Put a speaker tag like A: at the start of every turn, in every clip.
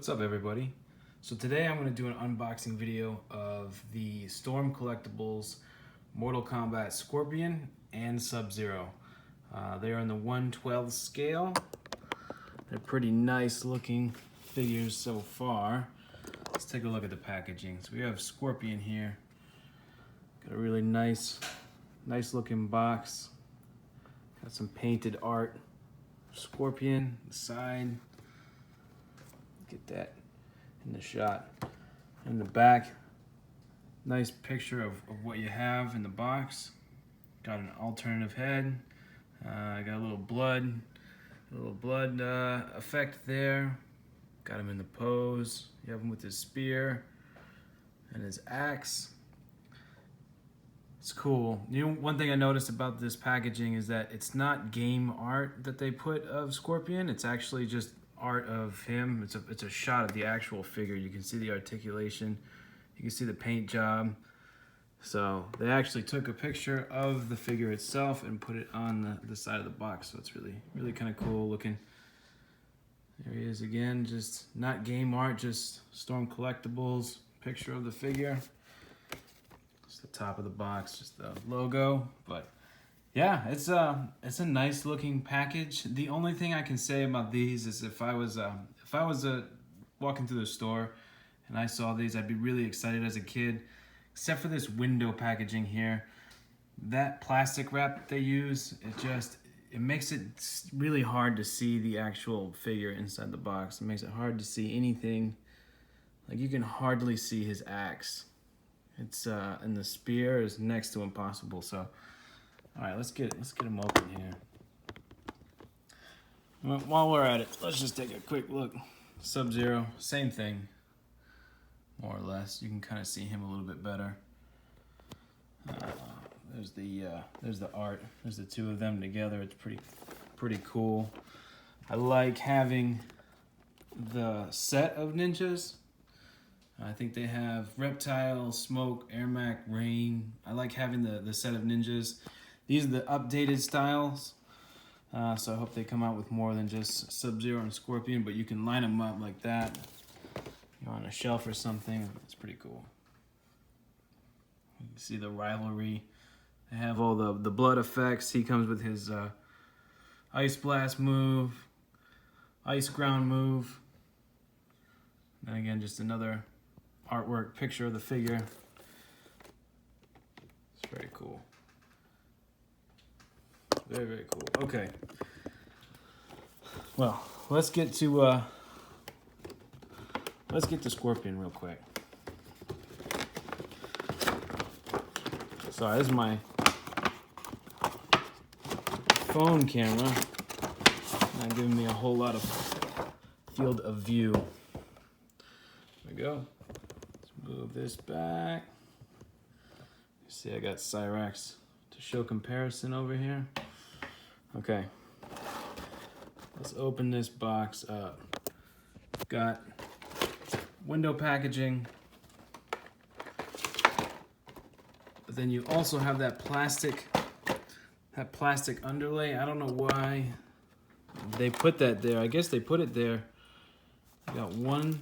A: What's up, everybody? So today I'm going to do an unboxing video of the Storm Collectibles Mortal Kombat Scorpion and Sub-Zero. They are in the 1/12 scale. They're pretty nice looking figures so far. Let's take a look at the packaging. So we have Scorpion here. Got a really nice looking box. Got some painted art. Scorpion, the side. Get that in the shot. In the back, nice picture of what you have in the box. Got an alternative head. Got a little blood effect there. Got him in the pose. You have him with his spear and his axe. It's cool. You know, one thing I noticed about this packaging is that it's not game art that they put of Scorpion. It's actually just art of him. It's a shot of the actual figure. You can see the articulation. You can see the paint job. So they actually took a picture of the figure itself and put it on the side of the box. So it's really kind of cool looking. There he is again, just not game art, just Storm Collectibles, picture of the figure. Just the top of the box, just the logo. But yeah, it's a nice looking package. The only thing I can say about these is if I was walking through the store and I saw these, I'd be really excited as a kid. Except for this window packaging here, that plastic wrap that they use, it makes it really hard to see the actual figure inside the box. It makes it hard to see anything. Like, you can hardly see his axe. It's and the spear is next to impossible. So, all right, let's get him open here. While we're at it, let's just take a quick look. Sub-Zero, same thing, more or less. You can kind of see him a little bit better. There's the art. There's the two of them together. It's pretty cool. I like having the set of ninjas. I think they have Reptile, Smoke, Airmac, Rain. I like having the set of ninjas. These are the updated styles. So I hope they come out with more than just Sub-Zero and Scorpion, but you can line them up like that. You're on a shelf or something. It's pretty cool. You can see the rivalry. They have all the blood effects. He comes with his Ice Blast move, Ice Ground move. And again, just another artwork picture of the figure. It's very cool. Very cool. Okay. Well, let's get to Scorpion real quick. Sorry, this is my phone camera. Not giving me a whole lot of field of view. There we go. Let's move this back. You see, I got Cyrax to show comparison over here. Okay. Let's open this box up. Got window packaging. But then you also have that plastic underlay. I don't know why they put that there. I guess they put it there. You got one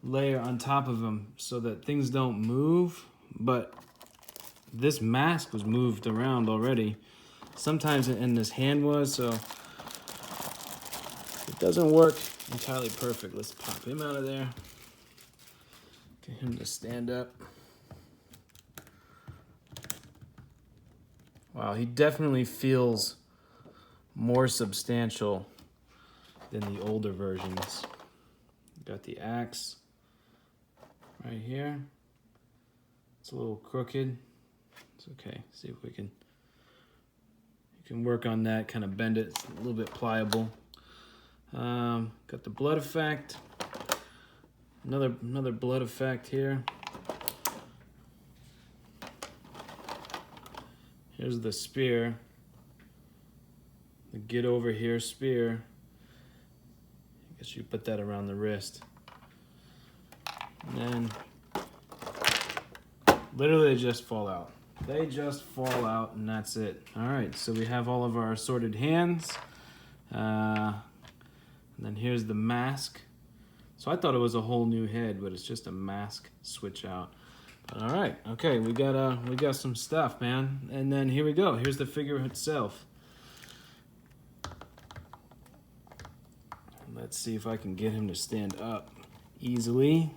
A: layer on top of them so that things don't move, but this mask was moved around already. Sometimes in this hand was, so it doesn't work entirely perfect. Let's pop him out of there. Get him to stand up. Wow, he definitely feels more substantial than the older versions. Got the axe right here. It's a little crooked. It's okay. See if we can work on that, kind of bend it. It's a little bit pliable. Got the blood effect. Another blood effect here. Here's the spear. The get over here spear. I guess you put that around the wrist. And then literally they just fall out. They just fall out and that's it. All right, so we have all of our assorted hands. And then here's the mask. So I thought it was a whole new head, but it's just a mask switch out. But all right, okay, we got some stuff, man. And then here we go. Here's the figure itself. Let's see if I can get him to stand up easily.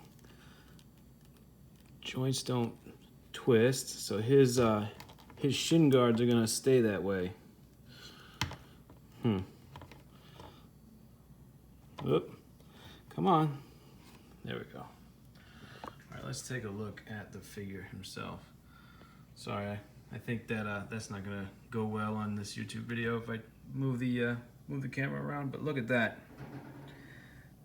A: Joints don't twist, so his shin guards are gonna stay that way. Oop. Come on. There we go. All right, let's take a look at the figure himself. Sorry, I think that that's not gonna go well on this YouTube video if I move the camera around. But look at that.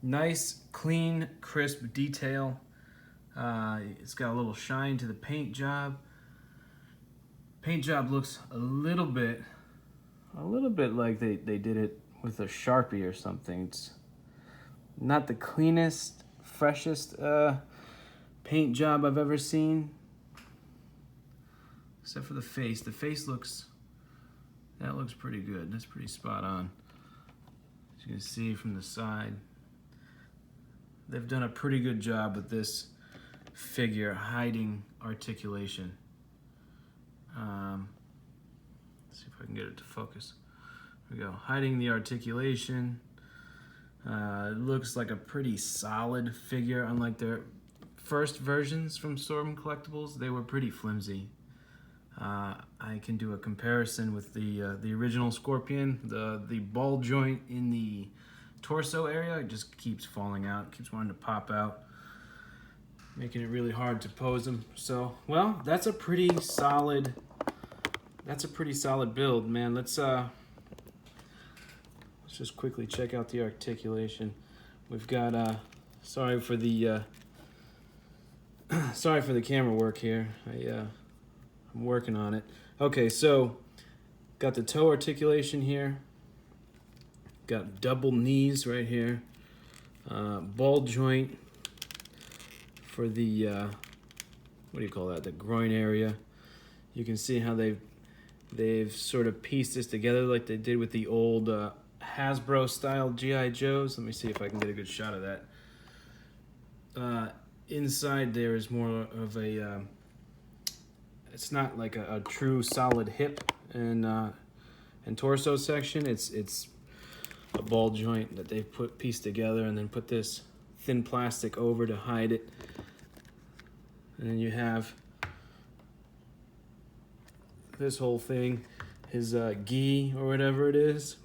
A: Nice, clean, crisp detail. It's got a little shine to the paint job. Paint job looks a little bit like they did it with a Sharpie or something. It's not the cleanest, freshest paint job I've ever seen, except for the face. The face looks pretty good. That's pretty spot on. As you can see from the side, they've done a pretty good job with this figure hiding articulation. Let's see if I can get it to focus. There we go, hiding the articulation. It looks like a pretty solid figure, unlike their first versions from Storm Collectibles. They were pretty flimsy. I can do a comparison with the original Scorpion. The ball joint in the torso area just keeps falling out, keeps wanting to pop out, making it really hard to pose them. So, well, that's a pretty solid build, man. Let's just quickly check out the articulation. We've got sorry for the camera work here. I'm working on it. Okay, so got the toe articulation here. Got double knees right here. Ball joint for the what do you call that? The groin area. You can see how they've sort of pieced this together like they did with the old Hasbro style G.I. Joes. Let me see if I can get a good shot of that. Inside there is more of a it's not like a true solid hip and torso section. It's a ball joint that they pieced together and then put this thin plastic over to hide it. And then you have this whole thing, his gi or whatever it is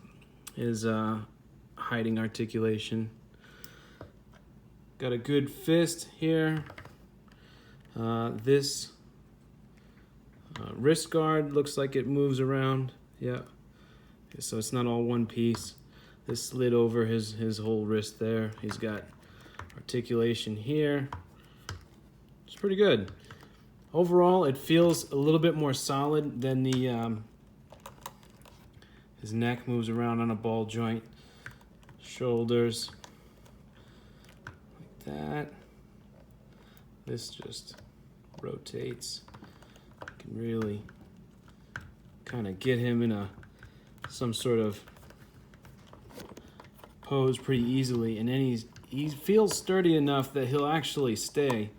A: hiding articulation. Got a good fist here. This wrist guard looks like it moves around. Yeah. So it's not all one piece. This slid over his whole wrist there. He's got articulation here. It's pretty good. Overall, it feels a little bit more solid than the his neck moves around on a ball joint. Shoulders like that. This just rotates. You can really kind of get him in some sort of pose pretty easily, and then he feels sturdy enough that he'll actually stay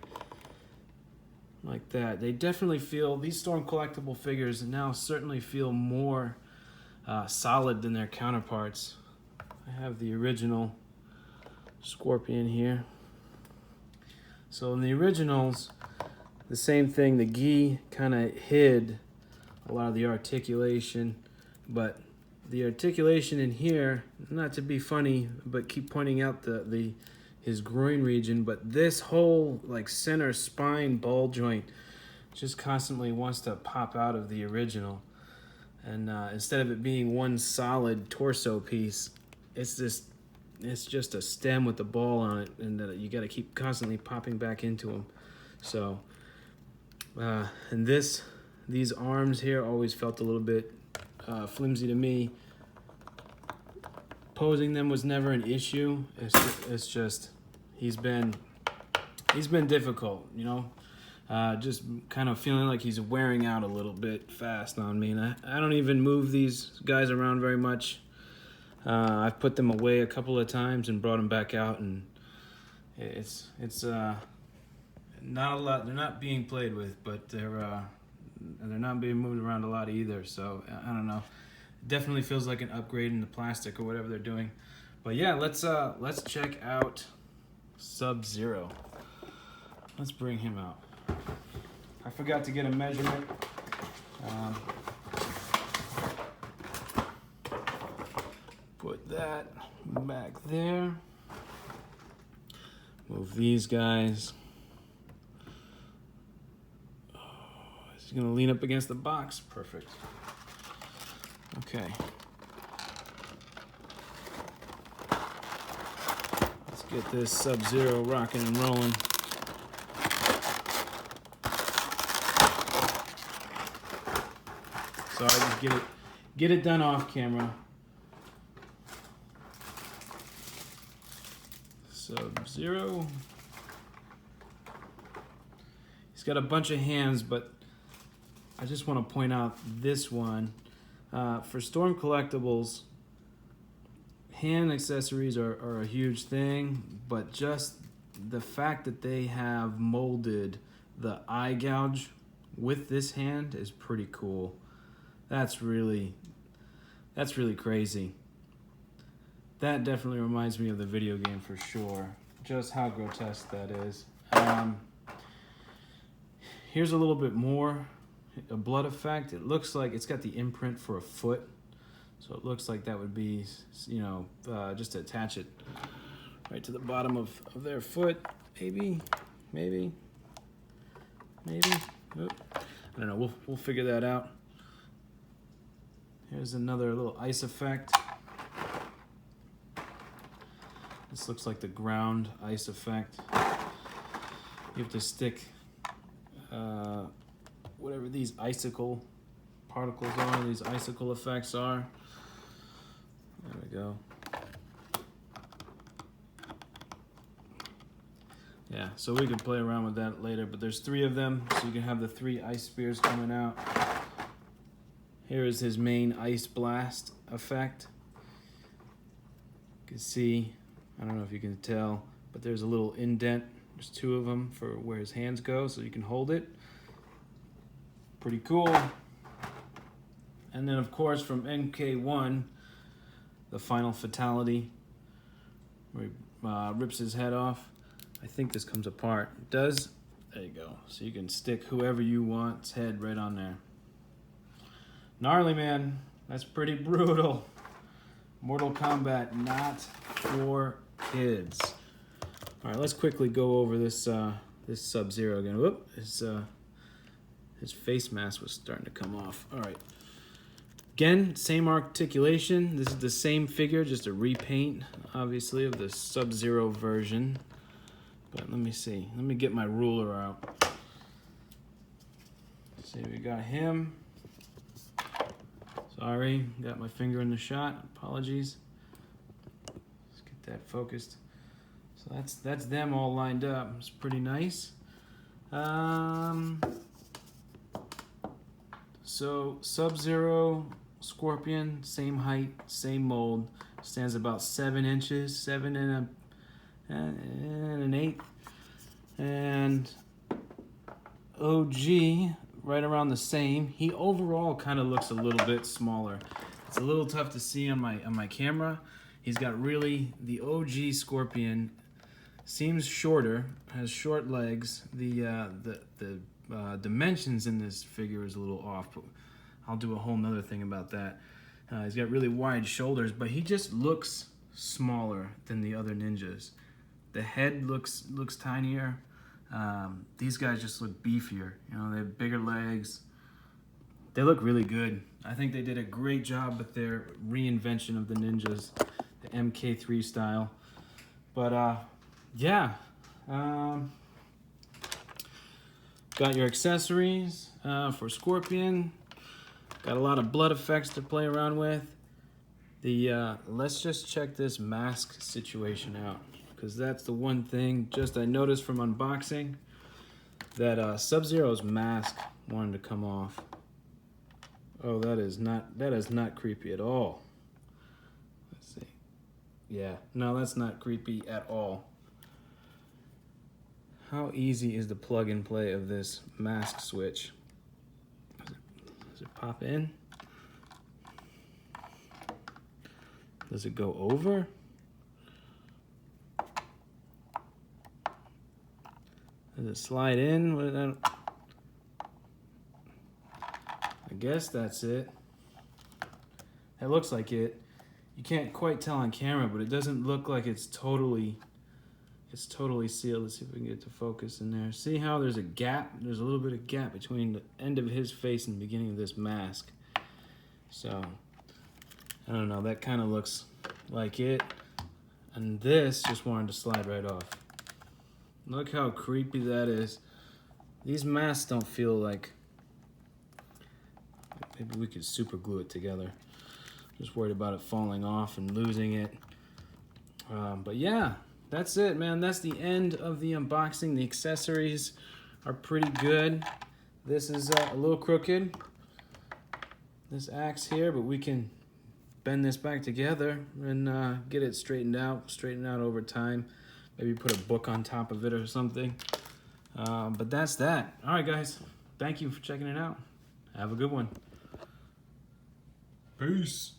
A: like that. They definitely feel, these Storm Collectible figures now certainly feel more solid than their counterparts. I have the original Scorpion here. So in the originals, the same thing, the gi kind of hid a lot of the articulation, but the articulation in here, not to be funny, but keep pointing out his groin region, but this whole like center spine ball joint just constantly wants to pop out of the original. And instead of it being one solid torso piece, it's just a stem with the ball on it, and you got to keep constantly popping back into them. So, and these arms here always felt a little bit flimsy to me. Posing them was never an issue. It's just he's been difficult, you know. Just kind of feeling like he's wearing out a little bit fast on me. And I don't even move these guys around very much. I've put them away a couple of times and brought them back out, and It's not a lot. They're not being played with, but they're not being moved around a lot either. So I don't know. It definitely feels like an upgrade in the plastic or whatever they're doing. But yeah, let's check out Sub-Zero. Let's bring him out. I forgot to get a measurement. Put that back there. Move these guys. Oh, he's gonna lean up against the box. Perfect. Okay. Let's get this Sub-Zero rocking and rolling. So I just get it done off camera. Sub-Zero. He's got a bunch of hands, but I just want to point out this one. For Storm Collectibles, hand accessories are a huge thing, but just the fact that they have molded the eye gouge with this hand is pretty cool. That's really crazy. That definitely reminds me of the video game for sure. Just how grotesque that is. Here's a little bit more. A blood effect. It looks like it's got the imprint for a foot. So it looks like that would be, you know, just to attach it right to the bottom of their foot. Maybe. Oop. I don't know. We'll figure that out. Here's another little ice effect. This looks like the ground ice effect. You have to stick whatever these icicle particles are, these icicle effects are. There we go. Yeah, so we can play around with that later, but there's 3 of them, so you can have the 3 ice spears coming out. Here is his main ice blast effect. You can see, I don't know if you can tell, but there's a little indent. There's 2 of them for where his hands go, so you can hold it. Pretty cool. And then, of course, from MK1, the final fatality, where he rips his head off. I think this comes apart. It does. There you go. So you can stick whoever you want's head right on there. Gnarly, man. That's pretty brutal. Mortal Kombat, not for kids. All right, let's quickly go over this this Sub-Zero again. Whoop, his face mask was starting to come off. All right. Again, same articulation. This is the same figure, just a repaint, obviously, of the Sub-Zero version. But let me see. Let me get my ruler out. Let's see, we got him. Sorry, got my finger in the shot. Apologies. Let's get that focused. So that's them all lined up. It's pretty nice. So Sub-Zero, Scorpion, same height, same mold. Stands about 7 inches, 7 and an 1/8. And OG, right around the same. He overall kind of looks a little bit smaller. It's a little tough to see on my camera. He's got really, the OG Scorpion seems shorter, has short legs. The dimensions in this figure is a little off, but I'll do a whole nother thing about that. He's got really wide shoulders, but he just looks smaller than the other ninjas. The head looks tinier. These guys just look beefier. You know, they have bigger legs. They look really good. I think they did a great job with their reinvention of the ninjas, the MK3 style. But yeah. Got your accessories for Scorpion. Got a lot of blood effects to play around with. Let's just check this mask situation out, because that's the one thing just I noticed from unboxing, that Sub-Zero's mask wanted to come off. Oh, that is not creepy at all. Let's see. Yeah, no, that's not creepy at all. How easy is the plug and play of this mask switch? Does it pop in? Does it go over? Does it slide in? I guess that's it. It looks like it. You can't quite tell on camera, but it doesn't look like it's totally sealed. Let's see if we can get it to focus in there. See how there's a gap? There's a little bit of gap between the end of his face and the beginning of this mask. So, I don't know, that kind of looks like it. And this just wanted to slide right off. Look how creepy that is. These masks don't feel like, maybe we could super glue it together. Just worried about it falling off and losing it. But yeah, that's it, man. That's the end of the unboxing. The accessories are pretty good. This is a little crooked, this axe here, but we can bend this back together and get it straighten out over time. Maybe put a book on top of it or something. But that's that. All right, guys. Thank you for checking it out. Have a good one. Peace.